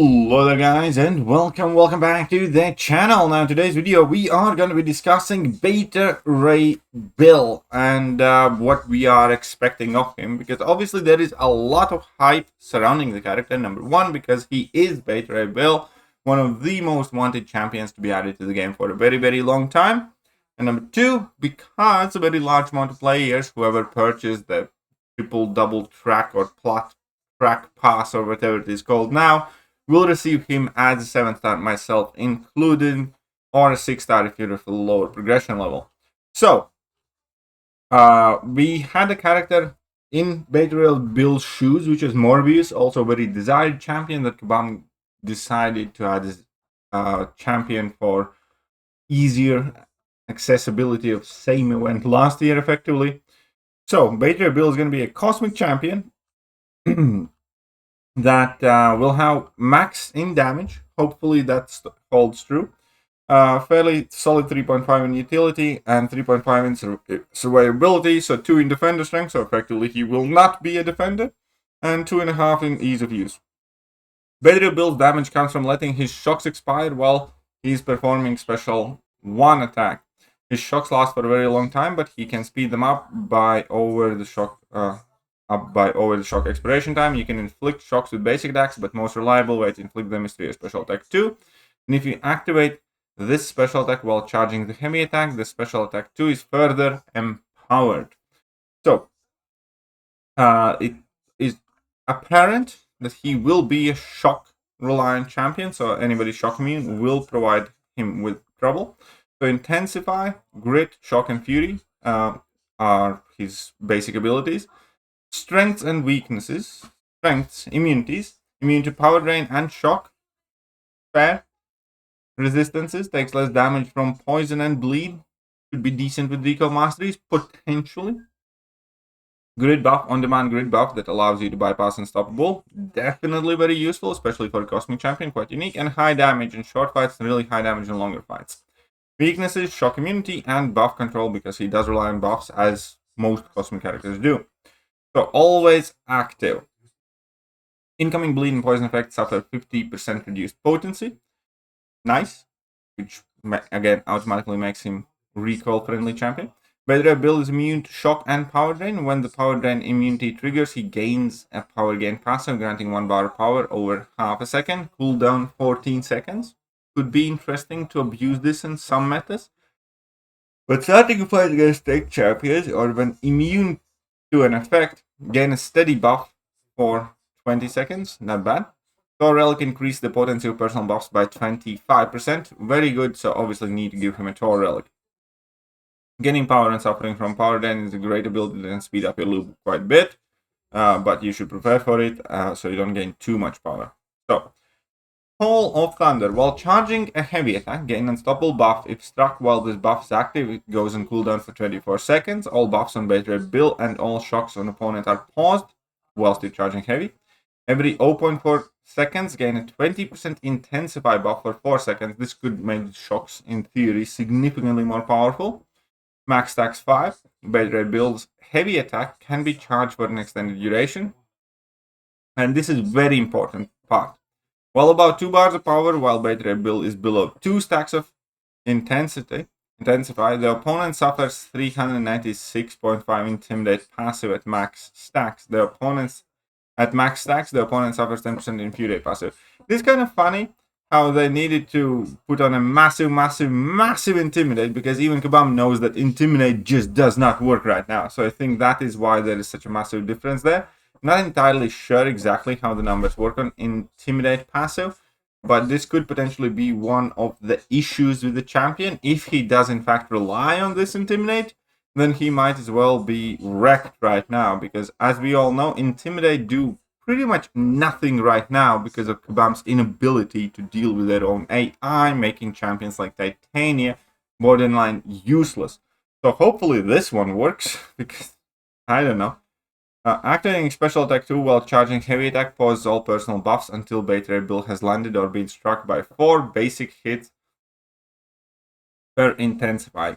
Hello there guys, and welcome back to the channel. Now today's video we are going to be discussing Beta Ray Bill and what we are expecting of him, because obviously there is a lot of hype surrounding the character. Number one, because he is Beta Ray Bill, one of the most wanted champions to be added to the game for a very long time. And number two, because a very large amount of players, whoever purchased the triple double track or plot track pass or whatever it is called now, will receive him as a 7-star, myself included, or a 6-star if you're at a lower progression level. So we had a character in Beta Ray Bill's shoes, which is Morbius, also a very desired champion that Kabam decided to add as champion for easier accessibility of same event last year effectively. So Beta Ray Bill is going to be a cosmic champion that will have max in damage. Hopefully that holds true. Fairly solid 3.5 in utility and 3.5 in survivability, so 2 in defender strength, so effectively he will not be a defender, and 2.5 in ease of use. Beta Ray Bill's damage comes from letting his shocks expire while he's performing special 1 attack. His shocks last for a very long time, but he can speed them up by over the shock expiration time. You can inflict shocks with basic attacks, but most reliable way to inflict them is through your special attack 2. And if you activate this special attack while charging the heavy attack, the special attack 2 is further empowered. So it is apparent that he will be a shock reliant champion, so anybody shock immune will provide him with trouble. So Intensify, Grit, Shock, and Fury are his basic abilities. Strengths and weaknesses. Strengths, immunities. Immune to Power Drain and Shock. Fair. Resistances, takes less damage from Poison and Bleed. Could be decent with Recall Masteries, potentially. Grid buff, on-demand grid buff that allows you to bypass Unstoppable. Definitely very useful, especially for a Cosmic Champion, quite unique. And high damage in short fights and really high damage in longer fights. Weaknesses, shock immunity, and buff control, because he does rely on buffs, as most Cosmic characters do. So, always active. Incoming bleed and poison effects suffer 50% reduced potency. Nice. Which, again, automatically makes him recall-friendly champion. Beta Ray Bill is immune to shock and power drain. When the power drain immunity triggers, he gains a power gain passive, granting 1 bar of power over half a second. Cooldown 14 seconds. Could be interesting to abuse this in some metas. But starting to fight against tech champions, or when immune to an effect, gain a steady buff for 20 seconds. Not bad. Thor Relic increase the potency of personal buffs by 25%. Very good, so obviously need to give him a Thor Relic. Gaining power and suffering from power drain is a great ability that can speed up your loop quite a bit. But you should prepare for it so you don't gain too much power. So, Call of Thunder. While charging a heavy attack, gain unstoppable buff. If struck while this buff is active, it goes on cooldown for 24 seconds. All buffs on Beta Ray Bill and all shocks on opponent are paused whilst you're charging heavy. Every 0.4 seconds, gain a 20% intensify buff for 4 seconds. This could make the shocks, in theory, significantly more powerful. Max stacks 5. Beta Ray Bill's heavy attack can be charged for an extended duration. And this is very important part. While about 2 bars of power, while Beta Ray Bill is below 2 stacks of intensify, the opponent suffers 396.5 Intimidate passive at max stacks. At max stacks, the opponent suffers 10% Infuriate passive. This is kind of funny how they needed to put on a massive Intimidate, because even Kabam knows that Intimidate just does not work right now. So I think that is why there is such a massive difference there. Not entirely sure exactly how the numbers work on Intimidate passive, but this could potentially be one of the issues with the champion. If he does in fact rely on this Intimidate, then he might as well be wrecked right now, because as we all know, Intimidate do pretty much nothing right now because of Kabam's inability to deal with their own AI, making champions like Titania borderline useless. So hopefully this one works, because I don't know. Activating special attack 2 while charging heavy attack pauses all personal buffs until Beta Ray Bill has landed or been struck by 4 basic hits per intensify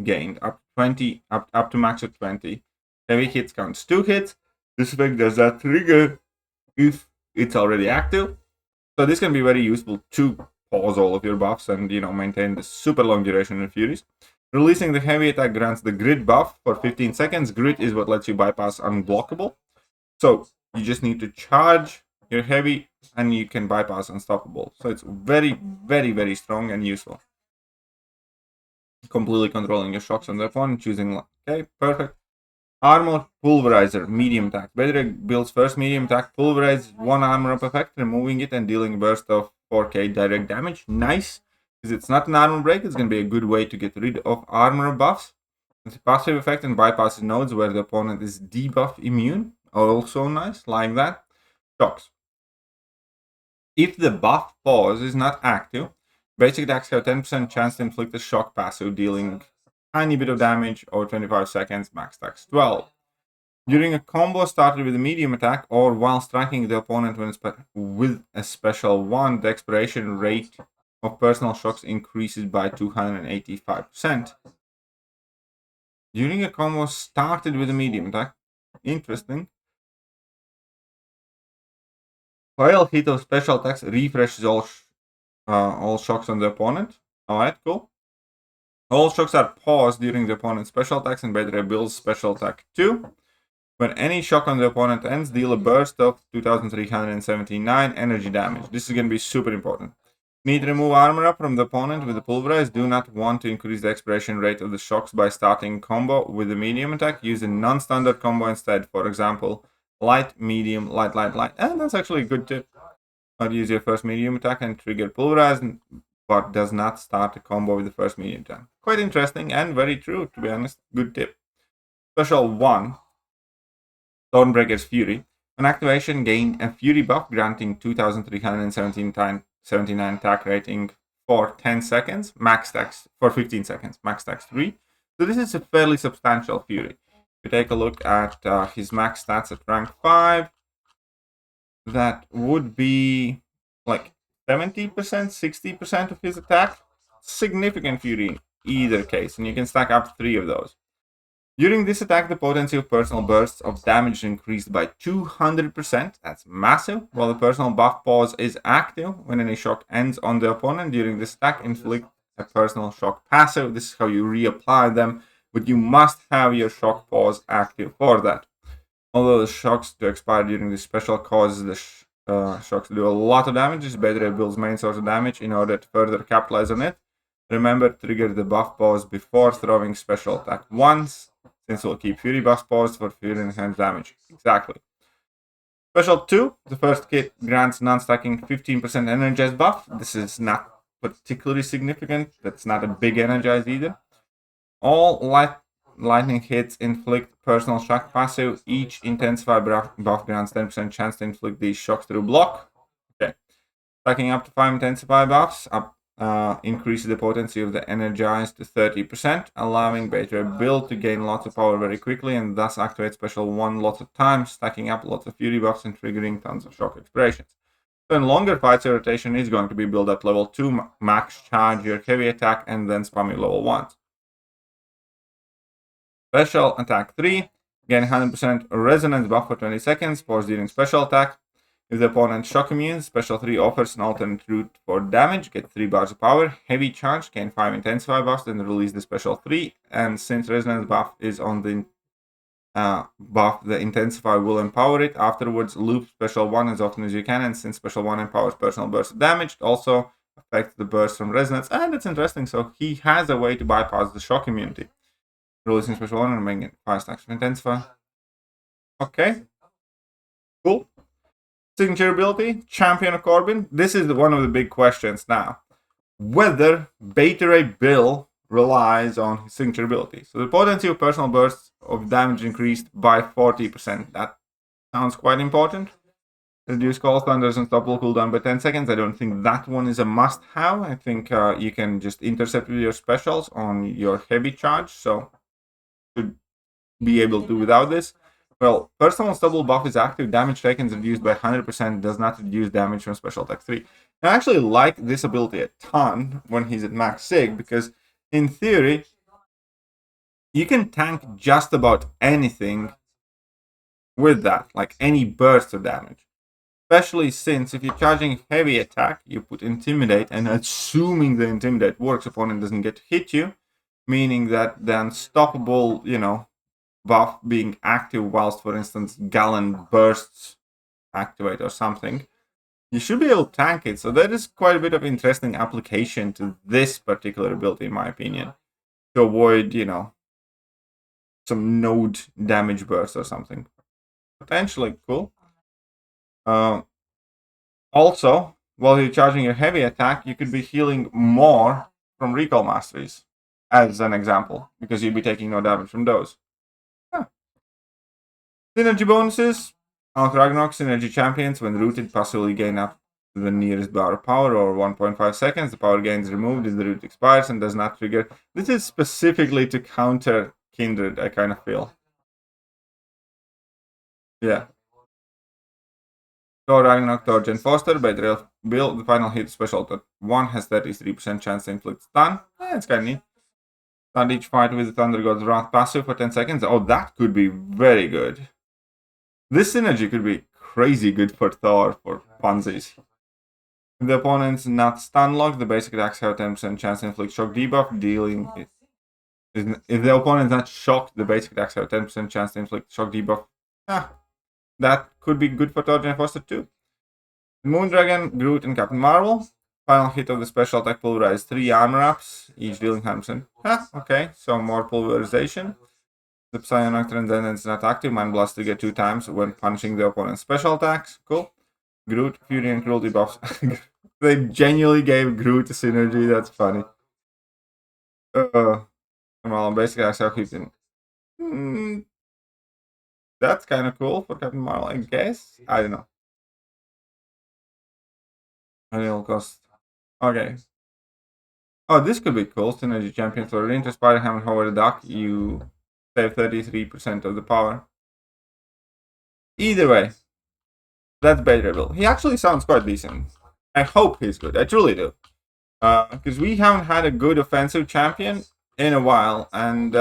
gained, up to max of 20. Heavy hits counts 2 hits. This effect does not trigger if it's already active. So this can be very useful to pause all of your buffs and, you know, maintain the super long duration in Furies. Releasing the heavy attack grants the grit buff for 15 seconds. Grit is what lets you bypass unblockable. So you just need to charge your heavy and you can bypass unstoppable. So it's very, very, very strong and useful. Completely controlling your shocks on the opponent, choosing, okay, perfect. Armor Pulverizer, medium attack. Bedrock builds first medium attack, pulverizes one armor up effect, removing it and dealing a burst of 4k direct damage. Nice, because it's not an armor break, it's going to be a good way to get rid of armor buffs. It's a passive effect and bypasses nodes where the opponent is debuff immune. Also nice, like that. Shocks. If the buff pause is not active, basic attacks have 10% chance to inflict a shock passive, dealing tiny bit of damage over 25 seconds, max attacks 12. During a combo started with a medium attack or while striking the opponent with a special one, the expiration rate of personal shocks increases by 285%. During a combo started with a medium attack, interesting. While hit of special attacks refreshes all shocks on the opponent. Alright, cool. All shocks are paused during the opponent's special attacks and Bedrock builds special attack 2. When any shock on the opponent ends, deal a burst of 2379 energy damage. This is going to be super important. Need to remove armor up from the opponent with the pulverize. Do not want to increase the expiration rate of the shocks by starting combo with a medium attack. Use a non-standard combo instead. For example, light, medium, light, light, light. And that's actually a good tip. Or use your first medium attack and trigger pulverize, but does not start a combo with the first medium attack. Quite interesting and very true, to be honest. Good tip. Special 1. Thornbreaker's Fury. On activation, gain a Fury buff granting 2379 attack rating for 10 seconds, max stacks for 15 seconds, max stacks 3. So this is a fairly substantial Fury. If you take a look at his max stats at rank 5, that would be like 70%, 60% of his attack. Significant Fury in either case, and you can stack up 3 of those. During this attack, the potency of personal bursts of damage increased by 200%. That's massive. While the personal buff pause is active, when any shock ends on the opponent during this attack, inflict a personal shock passive. This is how you reapply them, but you must have your shock pause active for that. Although the shocks to expire during this special causes the shocks to do a lot of damage, this Bedrock builds main source of damage in order to further capitalize on it. Remember, trigger the buff pause before throwing special attack once, since we'll keep Fury buff paused for Fury enhanced damage. Exactly. Special 2, the first kit grants non-stacking 15% energize buff. This is not particularly significant. That's not a big energize either. All lightning hits inflict personal shock passive. Each intensify buff grants 10% chance to inflict these shocks through block. Okay. Stacking up to 5 intensify buffs increases the potency of the energize to 30%, allowing Bedrock build to gain lots of power very quickly and thus activate special 1 lots of times, stacking up lots of Fury buffs and triggering tons of shock expirations. So in longer fights, your rotation is going to be build at level 2, max charge your heavy attack, and then spam your level 1s. Special attack 3, gain 100% resonance buff for 20 seconds, pause during special attack. If the opponent shock immune, special 3 offers an alternate route for damage, get 3 bars of power, heavy charge, gain 5 intensify buffs, then release the special 3, and since resonance buff is on the buff, the intensify will empower it. Afterwards, loop special 1 as often as you can, and since special 1 empowers personal burst of damage, it also affects the burst from resonance, and it's interesting, so he has a way to bypass the shock immunity. Releasing special 1 and making it 5 stacks of intensify. Okay. Cool. Signature ability, Champion of Corbin. This is one of the big questions now. Whether Beta Ray Bill relies on his signature ability. So the potency of personal bursts of damage increased by 40%. That sounds quite important. Reduce Call Thunder's unstoppable cooldown by 10 seconds. I don't think that one is a must-have. I think you can just intercept with your specials on your heavy charge. So should be able to without this. Well, personal unstoppable buff is active. Damage taken is reduced by 100%. Does not reduce damage from special attack 3. I actually like this ability a ton when he's at max sig, because in theory, you can tank just about anything with that, like any burst of damage. Especially since if you're charging heavy attack, you put Intimidate, and assuming the Intimidate works, opponent doesn't get to hit you, meaning that the unstoppable, buff being active whilst, for instance, Gallon bursts activate or something, you should be able to tank it. So that is quite a bit of interesting application to this particular ability, in my opinion, to avoid, some node damage burst or something. Potentially cool. Also, while you're charging your heavy attack, you could be healing more from recall masteries, as an example, because you'd be taking no damage from those. Synergy bonuses. Alk Ragnarok synergy champions, when rooted, passively gain up to the nearest bar of power over 1.5 seconds. The power gain is removed if the root expires and does not trigger. This is specifically to counter Kindred, I kind of feel. Yeah. Thor Ragnarok, Thor Gen Foster, Betrayal Bill. The final hit special that 1 has 33% chance to inflict stun. It's kind of neat. Stun each fight with the Thunder God's Wrath passive for 10 seconds. Oh, that could be very good. This synergy could be crazy good for Thor for funsies. If the opponent's not stun locked, the basic attacks have a 10% chance to inflict shock debuff, dealing. If the opponent's not shocked, the basic attacks have a 10% chance to inflict shock debuff. That could be good for Thor Gen Foster too. Moondragon, Groot, and Captain Marvel. Final hit of the special attack pulverize 3 armor ups, each dealing 100%. Okay, so more pulverization. The Psionic Transcendence is not active. Mind Blast to get 2 times when punishing the opponent's special attacks. Cool. Groot, Fury, and Cruelty buffs. They genuinely gave Groot a synergy. That's funny. Well, basically, I saw 15. That's kind of cool for Captain Marvel, I guess. I don't know. Annual cost. Okay. Oh, this could be cool. Synergy champion for Rin to Spider Ham and Howard the Duck. You save 33% of the power. Either way, that's bearable. He actually sounds quite decent. I hope he's good. I truly do. Because we haven't had a good offensive champion in a while, and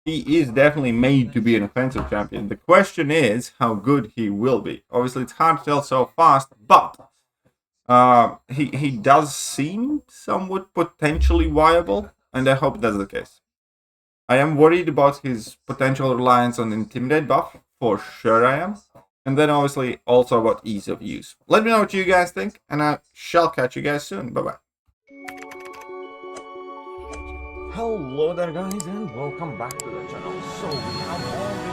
he is definitely made to be an offensive champion. The question is how good he will be. Obviously, it's hard to tell so fast, but he does seem somewhat potentially viable, and I hope that's the case. I am worried about his potential reliance on Intimidate buff. For sure I am. And then obviously also about ease of use. Let me know what you guys think, and I shall catch you guys soon. Bye-bye. Hello there guys, and welcome back to the channel. So we have all